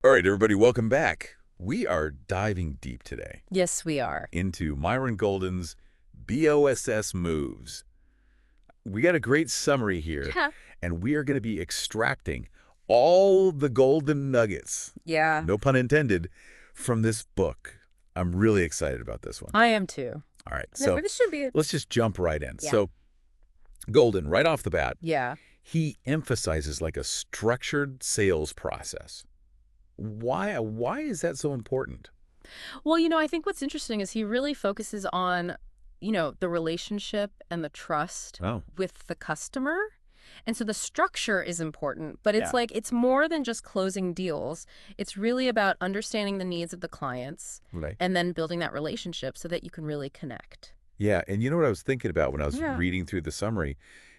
All right, everybody, welcome back. We are diving deep today Yes, we are. into Myron Golden's BOSS moves. We got a great summary here, Yeah. and we are going to be extracting all the golden nuggets, Yeah, no pun intended, from this book. I'm really excited about this one. I am too. All right, Yeah, so but this should be. let's just jump right in. Yeah. So Golden, right off the bat, Yeah. he emphasizes like a structured sales process. Why is that so important? Well, I think what's interesting is he really focuses on, the relationship and the trust Oh, with the customer. And so the structure is important, but it's yeah. like it's more than just closing deals. It's really about understanding the needs of the clients Right. and then building that relationship so that you can really connect. Yeah, and you know what I was thinking about when I was Yeah. reading through the summary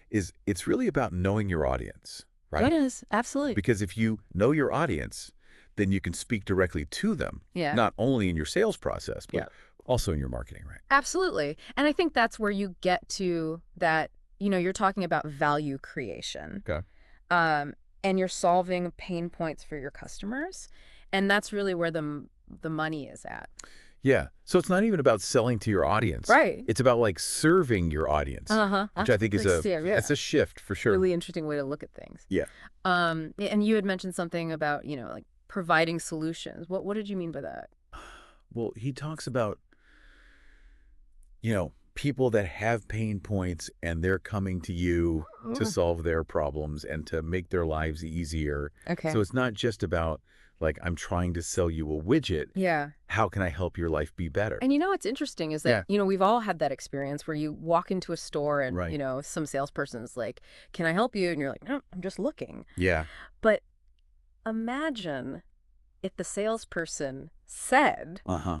is it's really about knowing your audience, It right? is. Absolutely. Because if you know your audience, then you can speak directly to them, Yeah. not only in your sales process, but Yeah. also in your marketing, right? Absolutely. And I think that's where you get to that, you're talking about value creation. Okay. And you're solving pain points for your customers. And that's really where the money is at. Yeah. So it's not even about selling to your audience. Right. It's about like serving your audience, Uh-huh. which I think is that's a shift for sure. Really interesting way to look at things. Yeah. And you had mentioned something about, like providing solutions. What did you mean by that? Well, he talks about, people that have pain points and they're coming to you to solve their problems and to make their lives easier. Okay. So it's not just about like, I'm trying to sell you a widget. Yeah. How can I help your life be better? And what's interesting is that, we've all had that experience where you walk into a store and, Right. Some salesperson's like, can I help you? And you're like, no, I'm just looking. Yeah. But imagine if the salesperson said, Uh-huh.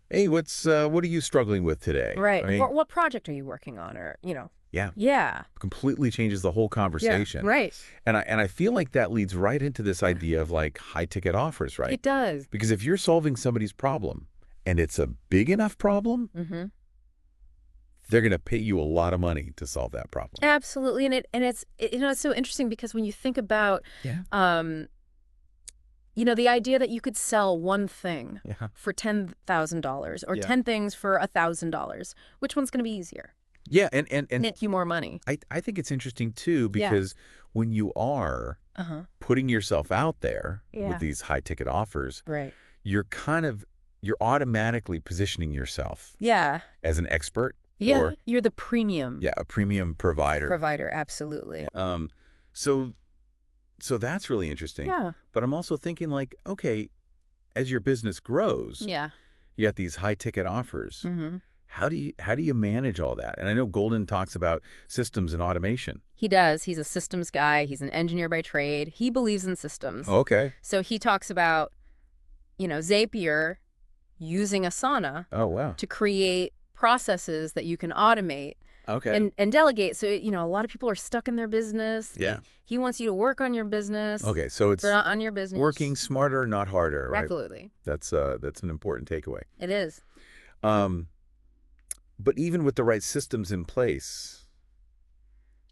Hey, what are you struggling with today? right, I mean, or what project are you working on? Or, yeah, yeah, completely changes the whole conversation. right. And I feel like that leads right into this idea of like high ticket offers, right? It does. Because if you're solving somebody's problem and it's a big enough problem, Mm-hmm. they're going to pay you a lot of money to solve that problem. Absolutely. It's so interesting because when you think about, Yeah. the idea that you could sell one thing Yeah. for $10,000 or Yeah. 10 things for $1,000, which one's going to be easier? Yeah, and Make you more money. I think it's interesting too Yeah. because when you are Uh-huh. putting yourself out there Yeah. with these high ticket offers, Right. you're automatically positioning yourself Yeah. as an expert Yeah. or You're the premium a premium provider. provider. Absolutely. So that's really interesting. Yeah. But I'm also thinking like, okay, as your business grows, Yeah. you got these high ticket offers. Mm-hmm. How do you manage all that? And I know Golden talks about systems and automation. He does. He's a systems guy. He's an engineer by trade. He believes in systems. Okay. So he talks about, Zapier using Asana Oh, wow. to create processes that you can automate Okay. and delegate. So, a lot of people are stuck in their business. Yeah. He wants you to work on your business. Okay, so it's Not on your business. working smarter, not harder, right? Absolutely. That's an important takeaway. It is. But even with the right systems in place,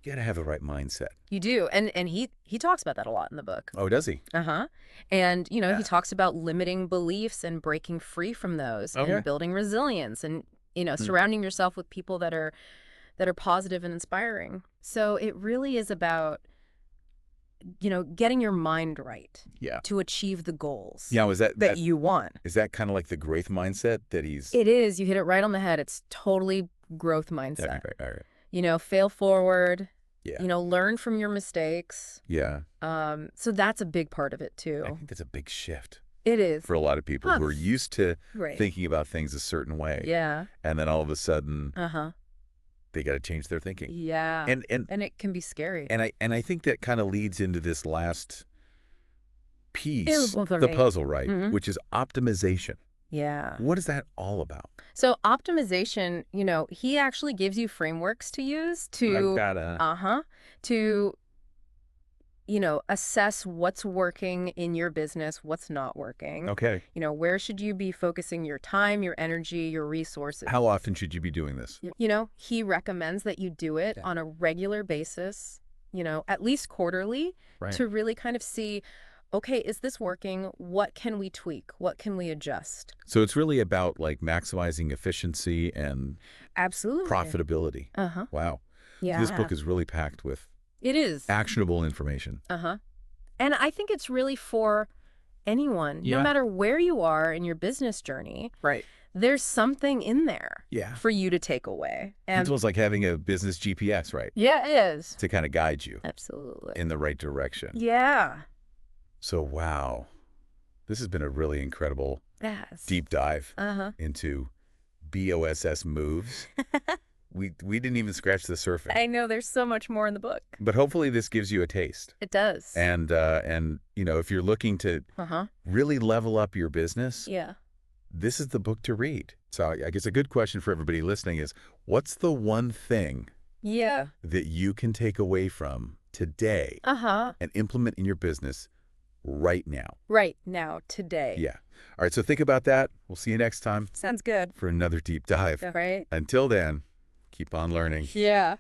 you got to have the right mindset. You do. And he talks about that a lot in the book. Oh, does he? Uh-huh. And, Yeah. he talks about limiting beliefs and breaking free from those Okay. and building resilience and, surrounding yourself with people that are positive and inspiring. So it really is about, getting your mind right Yeah. to achieve the goals Yeah, was that you want. is that kind of like the growth mindset that he's It is. You hit it right on the head. It's totally growth mindset. Okay, all right. Fail forward, Yeah. learn from your mistakes. Yeah. So that's a big part of it too. I think that's a big shift It is. for a lot of people who are used to Right. thinking about things a certain way. Yeah. And then all of a sudden Uh-huh. they got to change their thinking. Yeah. And it can be scary. I think that kind of leads into this last piece, Well, for the me. puzzle, right? Mhm. Which is optimization. Yeah. What is that all about? So optimization, he actually gives you frameworks to use to gotta. to assess what's working in your business, what's not working. Okay. Where should you be focusing your time, your energy, your resources? How often should you be doing this? He recommends that you do it Yeah. on a regular basis, at least quarterly, Right. to really kind of see, okay, is this working? What can we tweak? What can we adjust? So it's really about like maximizing efficiency and Absolutely. profitability. Uh-huh. Wow. So Yeah. this book is really packed with It is. actionable information. Uh-huh. And I think it's really for anyone, no Yeah. matter where you are in your business journey, Right. there's something in there Yeah. for you to take away. It's And almost like having a business GPS, right? yeah, it is. To kind of guide you Absolutely. in the right direction. Yeah. So, wow. This has been a really incredible Yes. deep dive Uh-huh. into BOSS moves. We didn't even scratch the surface. I know there's so much more in the book. But hopefully this gives you a taste. It does. And you know, if you're looking to Uh-huh. really level up your business, Yeah. this is the book to read. So I guess a good question for everybody listening is, what's the one thing Yeah. that you can take away from today Uh-huh. and implement in your business right now? Right now, today. Yeah. All right, so think about that. We'll see you next time Sounds good. for another deep dive. Right? Until then, keep on learning. Yeah.